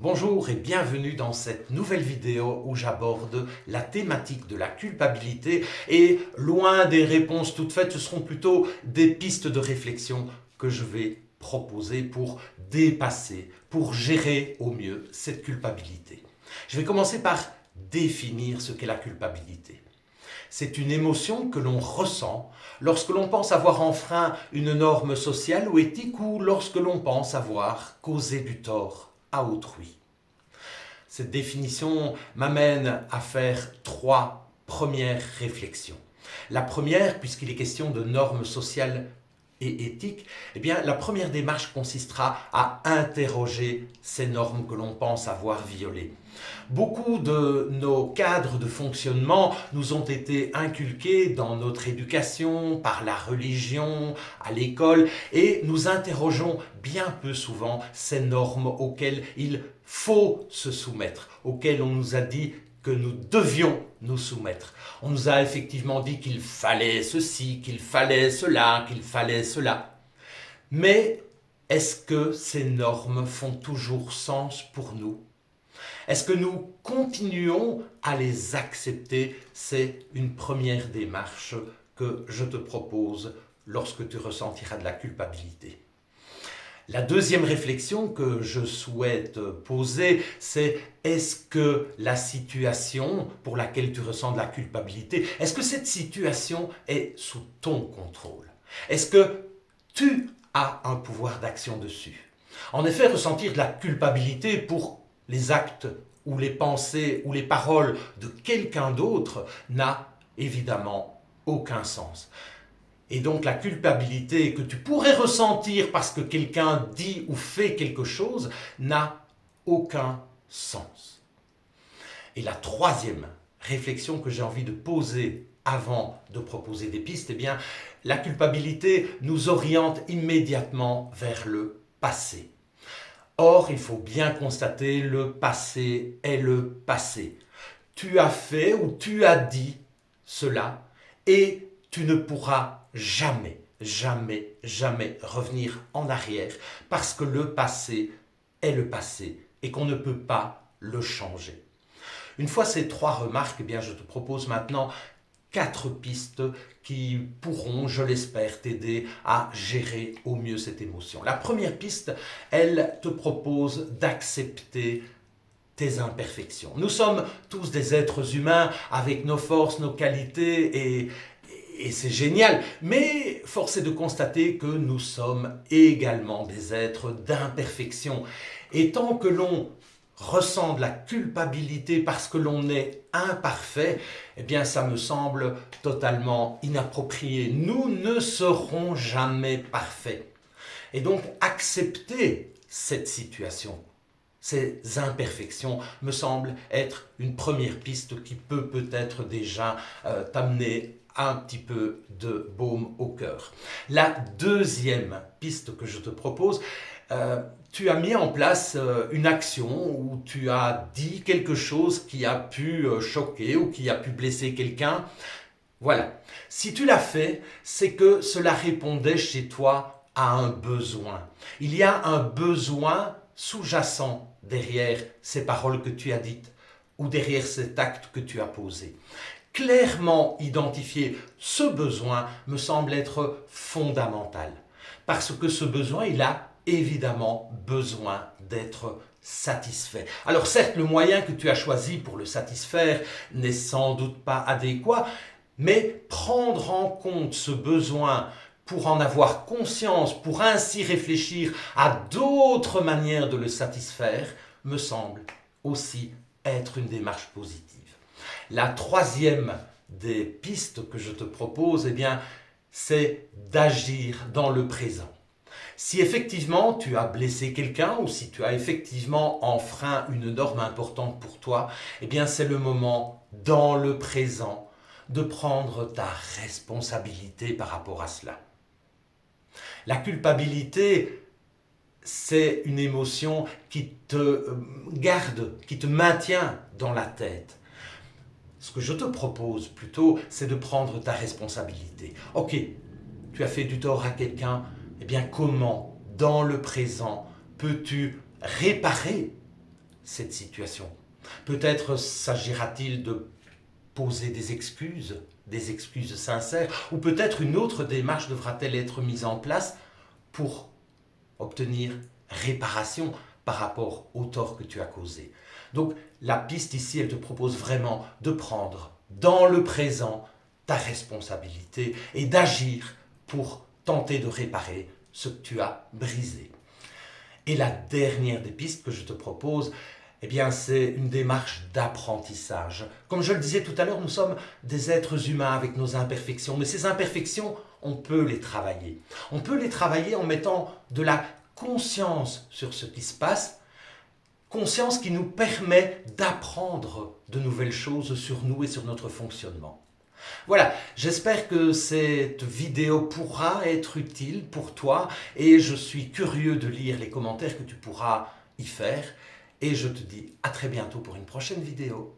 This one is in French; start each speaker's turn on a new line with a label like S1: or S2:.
S1: Bonjour et bienvenue dans cette nouvelle vidéo où j'aborde la thématique de la culpabilité et loin des réponses toutes faites, ce seront plutôt des pistes de réflexion que je vais proposer pour dépasser, pour gérer au mieux cette culpabilité. Je vais commencer par définir ce qu'est la culpabilité. C'est une émotion que l'on ressent lorsque l'on pense avoir enfreint une norme sociale ou éthique ou lorsque l'on pense avoir causé du tort à autrui. Cette définition m'amène à faire trois premières réflexions. La première, puisqu'il est question de normes sociales et éthiques, eh bien, la première démarche consistera à interroger ces normes que l'on pense avoir violées. Beaucoup de nos cadres de fonctionnement nous ont été inculqués dans notre éducation, par la religion, à l'école, et nous interrogeons bien peu souvent ces normes auxquelles il faut se soumettre, auxquelles on nous a dit que nous devions nous soumettre. On nous a effectivement dit qu'il fallait ceci, qu'il fallait cela, qu'il fallait cela. Mais est-ce que ces normes font toujours sens pour nous ? Est-ce que nous continuons à les accepter ? C'est une première démarche que je te propose lorsque tu ressentiras de la culpabilité. La deuxième réflexion que je souhaite poser, c'est est-ce que la situation pour laquelle tu ressens de la culpabilité, est-ce que cette situation est sous ton contrôle ? Est-ce que tu as un pouvoir d'action dessus ? En effet, ressentir de la culpabilité pour les actes ou les pensées ou les paroles de quelqu'un d'autre n'a évidemment aucun sens. Et donc la culpabilité que tu pourrais ressentir parce que quelqu'un dit ou fait quelque chose n'a aucun sens. Et la troisième réflexion que j'ai envie de poser avant de proposer des pistes, eh bien, la culpabilité nous oriente immédiatement vers le passé. Or, il faut bien constater, le passé est le passé. Tu as fait ou tu as dit cela et tu ne pourras jamais, jamais, jamais revenir en arrière parce que le passé est le passé et qu'on ne peut pas le changer. Une fois ces trois remarques, eh bien, je te propose maintenant 4 pistes qui pourront, je l'espère, t'aider à gérer au mieux cette émotion. La première piste, elle te propose d'accepter tes imperfections. Nous sommes tous des êtres humains avec nos forces, nos qualités et c'est génial. Mais force est de constater que nous sommes également des êtres d'imperfection. Et tant que l'on ressent de la culpabilité parce que l'on est imparfait, eh bien ça me semble totalement inapproprié. Nous ne serons jamais parfaits. Et donc accepter cette situation, ces imperfections, me semble être une première piste qui peut peut-être déjà t'amener un petit peu de baume au cœur. La deuxième piste que je te propose, tu as mis en place une action où tu as dit quelque chose qui a pu choquer ou qui a pu blesser quelqu'un. Voilà. Si tu l'as fait, c'est que cela répondait chez toi à un besoin. Il y a un besoin sous-jacent derrière ces paroles que tu as dites ou derrière cet acte que tu as posé. Clairement identifier ce besoin me semble être fondamental parce que ce besoin, il a évidemment besoin d'être satisfait. Alors certes, le moyen que tu as choisi pour le satisfaire n'est sans doute pas adéquat, mais prendre en compte ce besoin pour en avoir conscience, pour ainsi réfléchir à d'autres manières de le satisfaire, me semble aussi être une démarche positive. La troisième des pistes que je te propose, eh bien, c'est d'agir dans le présent. Si effectivement tu as blessé quelqu'un ou si tu as effectivement enfreint une norme importante pour toi, eh bien c'est le moment dans le présent de prendre ta responsabilité par rapport à cela. La culpabilité, c'est une émotion qui te garde, qui te maintient dans la tête. Ce que je te propose plutôt, c'est de prendre ta responsabilité. Ok, tu as fait du tort à quelqu'un, eh bien comment, dans le présent, peux-tu réparer cette situation. Peut-être s'agira-t-il de poser des excuses sincères, ou peut-être une autre démarche devra-t-elle être mise en place pour obtenir réparation par rapport au tort que tu as causé. Donc la piste ici, elle te propose vraiment de prendre dans le présent ta responsabilité et d'agir pour tenter de réparer ce que tu as brisé. Et la dernière des pistes que je te propose, eh bien, c'est une démarche d'apprentissage. Comme je le disais tout à l'heure, nous sommes des êtres humains avec nos imperfections, mais ces imperfections, on peut les travailler. On peut les travailler en mettant de la conscience sur ce qui se passe, conscience qui nous permet d'apprendre de nouvelles choses sur nous et sur notre fonctionnement. Voilà, j'espère que cette vidéo pourra être utile pour toi et je suis curieux de lire les commentaires que tu pourras y faire et je te dis à très bientôt pour une prochaine vidéo.